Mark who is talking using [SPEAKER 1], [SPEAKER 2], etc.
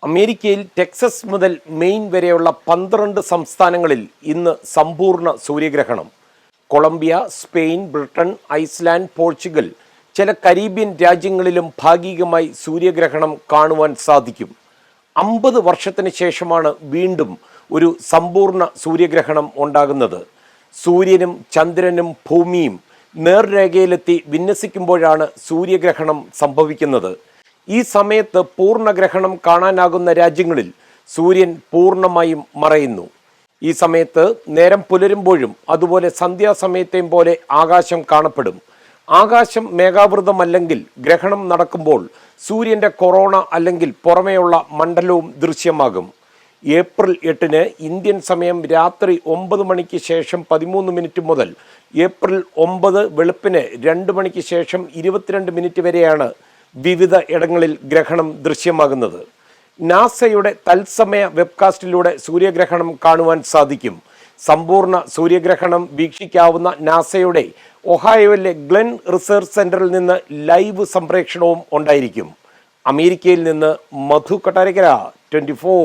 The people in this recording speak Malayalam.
[SPEAKER 1] അമേരിക്കയിൽ ടെക്സസ് മുതൽ മെയിൻ വരെയുള്ള 12 സംസ്ഥാനങ്ങളിൽ ഇന്ന് സമ്പൂർണ്ണ സൂര്യഗ്രഹണം. Colombia, Spain, Britain, Iceland, Portugal, ചില കരീബിയൻ രാജ്യങ്ങളിലും ഭാഗികമായി സൂര്യഗ്രഹണം കാണുവാൻ സാധിക്കും. 50 വർഷത്തിന് ശേഷമാണ് വീണ്ടും ഒരു സമ്പൂർണ്ണ സൂര്യഗ്രഹണം ഉണ്ടാകുന്നത്. സൂര്യനും ചന്ദ്രനും ഭൂമിയും നേർരേഖയിലെത്തി വിന്യസിക്കുമ്പോഴാണ് സൂര്യഗ്രഹണം സംഭവിക്കുന്നത്. ഈ സമയത്ത് പൂർണ്ണഗ്രഹണം കാണാനാകുന്ന രാജ്യങ്ങളിൽ സൂര്യൻ പൂർണ്ണമായും മറയുന്നു. ഈ സമയത്ത് നേരം പുലരുമ്പോഴും അതുപോലെ സന്ധ്യാസമയത്തെയും പോലെ ആകാശം കാണപ്പെടും. ആകാശം മേഘാവൃതമല്ലെങ്കിൽ ഗ്രഹണം നടക്കുമ്പോൾ സൂര്യൻ്റെ കൊറോണ അല്ലെങ്കിൽ പുറമേയുള്ള മണ്ഡലവും ദൃശ്യമാകും. ഏപ്രിൽ 8 ഇന്ത്യൻ സമയം രാത്രി 9 മണിക്ക് ശേഷം 13 മിനിറ്റ് മുതൽ ഏപ്രിൽ 9 വെളുപ്പിന് 2 മണിക്ക് ശേഷം 22 മിനിറ്റ് വരെയാണ് വിവിധ ഇടങ്ങളിൽ ഗ്രഹണം ദൃശ്യമാകുന്നത്. നാസയുടെ തത്സമയ വെബ്കാസ്റ്റിലൂടെ സൂര്യഗ്രഹണം കാണുവാൻ സാധിക്കും. സമ്പൂർണ്ണ സൂര്യഗ്രഹണം വീക്ഷിക്കാവുന്ന നാസയുടെ ഒഹായോയിലെ ഗ്ലെൻ റിസർച്ച് സെന്ററിൽ നിന്ന് ലൈവ് സംപ്രേഷണവും ഉണ്ടായിരിക്കും. അമേരിക്കയിൽ നിന്ന് മധു കൊട്ടാരക്കര, 24.